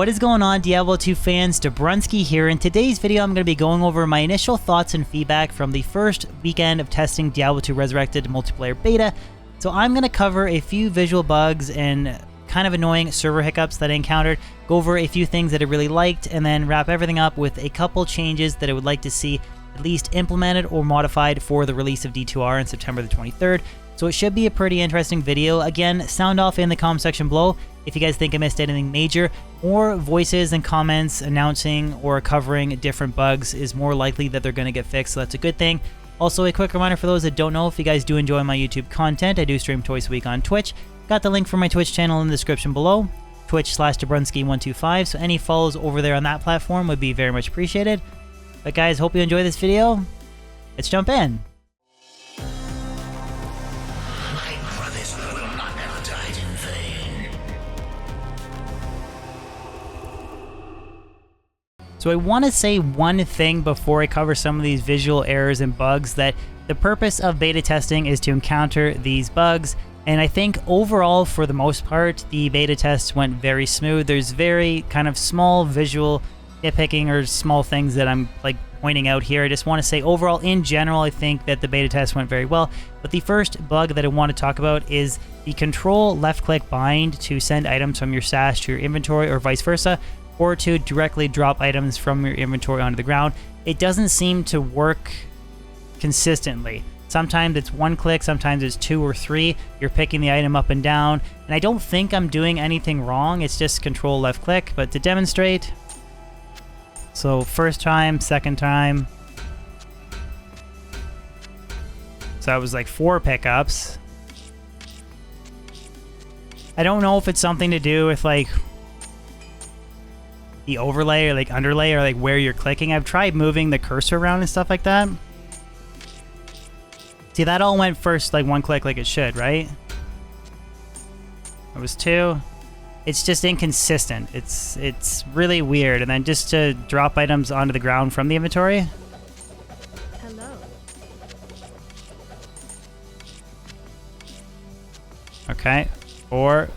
What is going on, Diablo 2 fans? Dabrunski here. In today's video, I'm going to be going over my initial thoughts and feedback from the first weekend of testing Diablo 2 Resurrected multiplayer beta. So I'm going to cover a few visual bugs and kind of annoying server hiccups that I encountered, go over a few things that I really liked, and then wrap everything up with a couple changes that I would like to see at least implemented or modified for the release of D2R on September the 23rd. So it should be a pretty interesting video. Again, sound off in the comment section below if you guys think I missed anything major, or voices and comments announcing or covering different bugs is more likely that they're going to get fixed, so that's a good thing. Also, a quick reminder for those that don't know, if you guys do enjoy my YouTube content, I do stream twice a week on Twitch. Got the link for my Twitch channel in the description below, twitch/Dabrunski125, so any follows over there on that platform would be very much appreciated. But guys, hope you enjoy this video. Let's jump in. So I want to say one thing before I cover some of these visual errors and bugs, that the purpose of beta testing is to encounter these bugs, and I think overall, for the most part, the beta test went very smooth. There's very kind of small visual nitpicking or small things that I'm like pointing out here. I just want to say overall, in general, I think that the beta test went very well. But the first bug that I want to talk about is the control left-click bind to send items from your stash to your inventory or vice versa, or to directly drop items from your inventory onto the ground. It doesn't seem to work consistently. Sometimes it's one click, sometimes it's two or three. You're picking the item up and down, and I don't think I'm doing anything wrong. It's just control left click. But to demonstrate, so first time, second time. So that was like 4 pickups. I don't know if it's something to do with like the overlay or like underlay or like where you're clicking. I've tried moving the cursor around and stuff like that. See, that all went first like one click like it should, right? It was 2. It's just inconsistent. It's really weird. And then just to drop items onto the ground from the inventory. Hello. Okay. 4.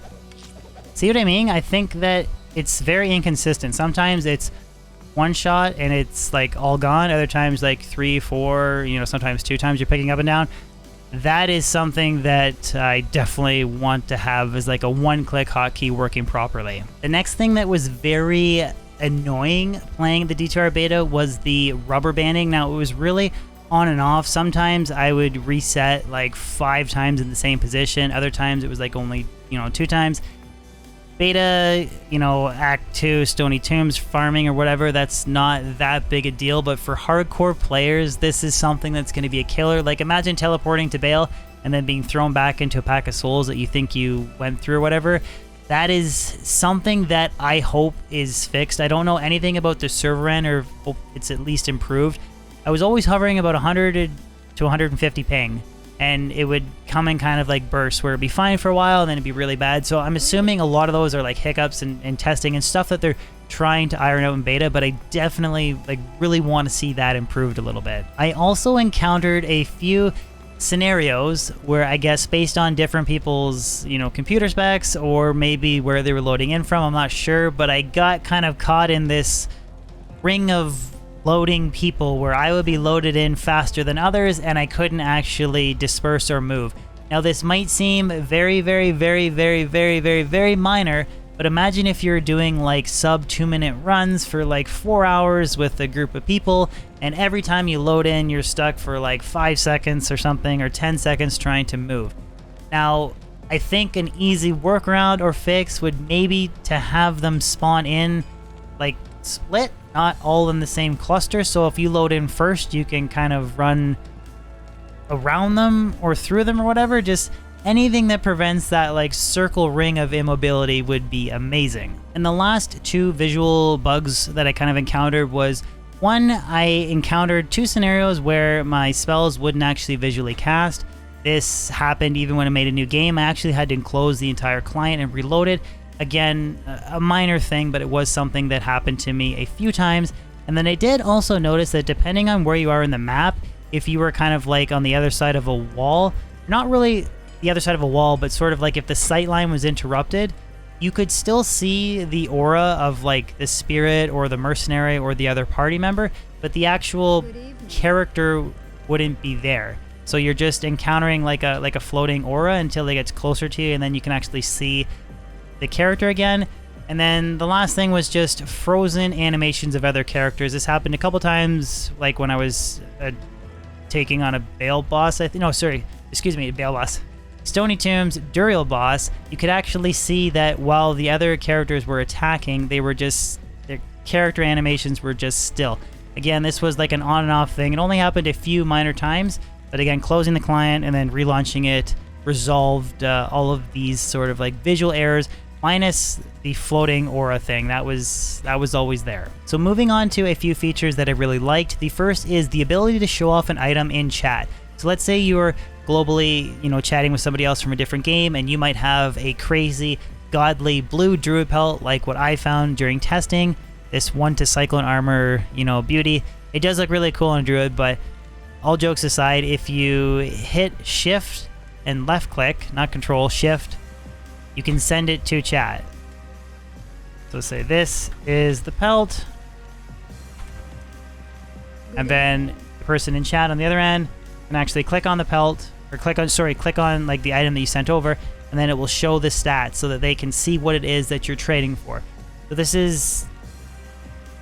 See what I mean? I think that it's very inconsistent. Sometimes it's one shot and it's like all gone. Other times like 3, 4, you know, sometimes 2 times you're picking up and down. That is something that I definitely want to have as like a one-click hotkey working properly. The next thing that was very annoying playing the D2R beta was the rubber banding. Now, it was really on and off. Sometimes I would reset like 5 times in the same position. Other times it was like only, 2 times. Beta, Act 2, Stony Tombs, farming or whatever, that's not that big a deal, but for hardcore players, this is something that's going to be a killer. Like, imagine teleporting to Bale and then being thrown back into a pack of souls that you think you went through or whatever. That is something that I hope is fixed. I don't know anything about the server end, or hope it's at least improved. I was always hovering about 100 to 150 ping. And it would come in kind of like bursts where it'd be fine for a while and then it'd be really bad. So I'm assuming a lot of those are like hiccups and testing and stuff that they're trying to iron out in beta, but I definitely really want to see that improved a little bit. I also encountered a few scenarios where, I guess based on different people's, computer specs or maybe where they were loading in from, I'm not sure, but I got kind of caught in this ring of loading people where I would be loaded in faster than others and I couldn't actually disperse or move. Now, this might seem very, very, very, very, very, very, very minor, but imagine if you're doing like sub 2-minute runs for like 4 hours with a group of people, and every time you load in, you're stuck for like 5 seconds or something, or 10 seconds trying to move. Now, I think an easy workaround or fix would maybe to have them spawn in like split, not all in the same cluster. So if you load in first, you can kind of run around them or through them or whatever. Just anything that prevents that like circle ring of immobility would be amazing. And the last 2 visual bugs that I kind of encountered was, one, I encountered 2 scenarios where my spells wouldn't actually visually cast. This happened even when I made a new game. I actually had to enclose the entire client and reload it. Again, a minor thing, but it was something that happened to me a few times. And then I did also notice that depending on where you are in the map, if you were kind of like on the other side of a wall, not really the other side of a wall, but sort of like if the sight line was interrupted, you could still see the aura of like the spirit or the mercenary or the other party member, but the actual Good evening. character wouldn't be there. So you're just encountering like a floating aura until it gets closer to you, and then you can actually see the character again. And then the last thing was just frozen animations of other characters. This happened a couple times, like when I was taking on a Bale boss. Bale boss. Stony Tombs Duriel boss. You could actually see that while the other characters were attacking, their character animations were just still. Again, this was like an on and off thing. It only happened a few minor times, but again, closing the client and then relaunching it resolved all of these sort of like visual errors, minus the floating aura thing. That was always there. So moving on to a few features that I really liked. The first is the ability to show off an item in chat. So let's say you're globally, chatting with somebody else from a different game, and you might have a crazy, godly blue druid pelt like what I found during testing. This 1 to Cyclone Armor, beauty. It does look really cool on a druid, but all jokes aside, if you hit shift and left click, not control, shift, you can send it to chat. So say this is the pelt, and then the person in chat on the other end can actually click on the pelt, or click on like the item that you sent over, and then it will show the stats so that they can see what it is that you're trading for. So this is,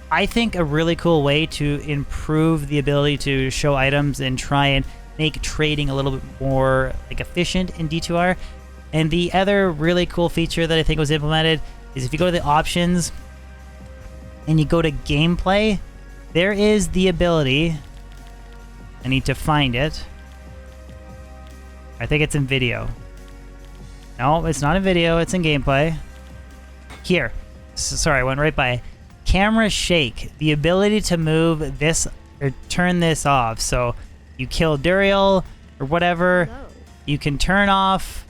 I think, a really cool way to improve the ability to show items and try and make trading a little bit more like efficient in D2R. And the other really cool feature that I think was implemented is if you go to the options and you go to gameplay, there is the ability, I need to find it. I think it's in video. No, it's not in video, it's in gameplay. Here. Sorry, I went right by. Camera shake, the ability to move this or turn this off. So you kill Duriel or whatever, Hello. you can turn off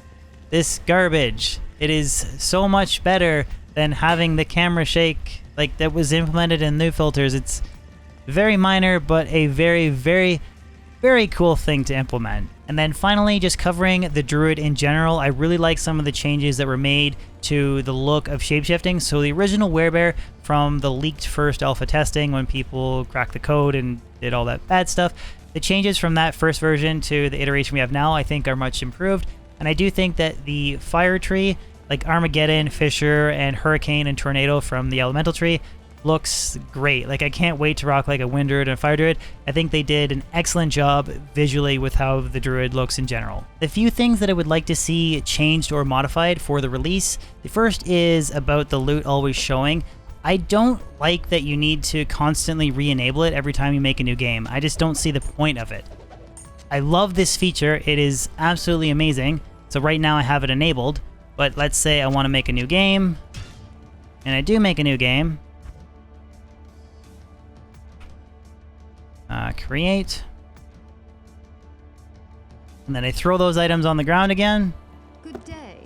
this garbage. It is so much better than having the camera shake like that was implemented in new filters. It's very minor, but a very, very, very cool thing to implement. And then finally, just covering the druid in general, I really like some of the changes that were made to the look of shapeshifting. So the original werebear from the leaked first alpha testing, when people cracked the code and did all that bad stuff, the changes from that first version to the iteration we have now, I think, are much improved. And I do think that the fire tree, like Armageddon, Fissure, and Hurricane and Tornado from the elemental tree, looks great. Like, I can't wait to rock like a wind druid and a fire druid. I think they did an excellent job visually with how the druid looks in general. The few things that I would like to see changed or modified for the release, the first is about the loot always showing. I don't like that you need to constantly re-enable it every time you make a new game. I just don't see the point of it. I love this feature. It is absolutely amazing. So right now I have it enabled, but let's say I want to make a new game, and I do make a new game. Create. And then I throw those items on the ground again. Good day.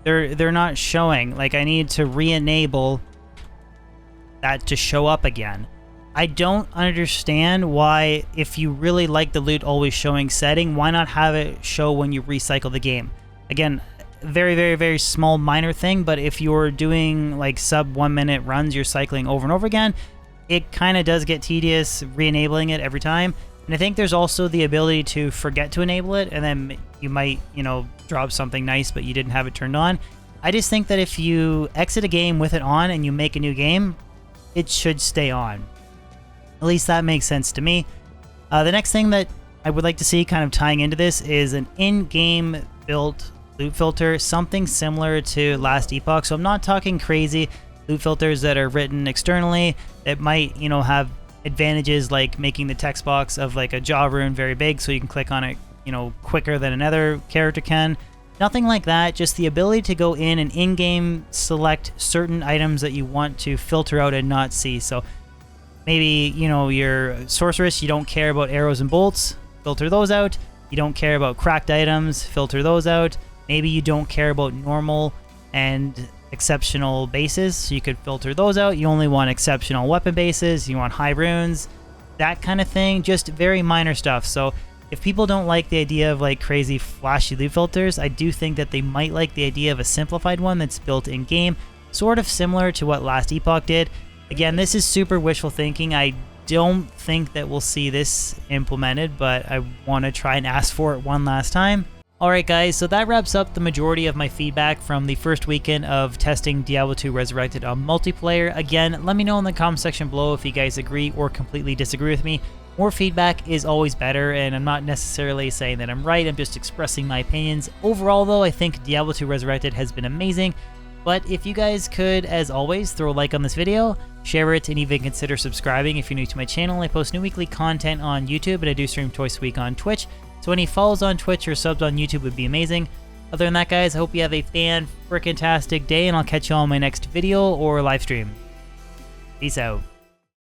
They're not showing. Like, I need to re-enable that to show up again. I don't understand why, if you really like the loot always showing setting, why not have it show when you recycle the game? Again, very, very, very small minor thing, but if you're doing like sub 1 minute runs, you're cycling over and over again, it kind of does get tedious re-enabling it every time. And I think there's also the ability to forget to enable it, and then you might, drop something nice, but you didn't have it turned on. I just think that if you exit a game with it on and you make a new game, it should stay on. At least that makes sense to me. The next thing that I would like to see kind of tying into this is an in-game built loot filter, something similar to Last Epoch. So I'm not talking crazy loot filters that are written externally that might, have advantages like making the text box of like a jaw rune very big so you can click on it, quicker than another character can. Nothing like that, just the ability to go in and in-game select certain items that you want to filter out and not see. So maybe, your sorceress, you don't care about arrows and bolts, filter those out. You don't care about cracked items, filter those out. Maybe you don't care about normal and exceptional bases, so you could filter those out. You only want exceptional weapon bases, you want high runes, that kind of thing, just very minor stuff. So If people don't like the idea of like crazy flashy loot filters, I do think that they might like the idea of a simplified one that's built in game, sort of similar to what Last Epoch did. Again, this is super wishful thinking. I don't think that we'll see this implemented, but I want to try and ask for it one last time. Alright guys, so that wraps up the majority of my feedback from the first weekend of testing Diablo 2 Resurrected on multiplayer. Again, let me know in the comment section below if you guys agree or completely disagree with me. More feedback is always better, and I'm not necessarily saying that I'm right, I'm just expressing my opinions. Overall though, I think Diablo 2 Resurrected has been amazing, but if you guys could, as always, throw a like on this video, share it, and even consider subscribing if you're new to my channel. I post new weekly content on YouTube, and I do stream twice a week on Twitch. So any follows on Twitch or subs on YouTube would be amazing. Other than that, guys, I hope you have a fan-frickin-tastic day, and I'll catch you all in my next video or live stream. Peace out.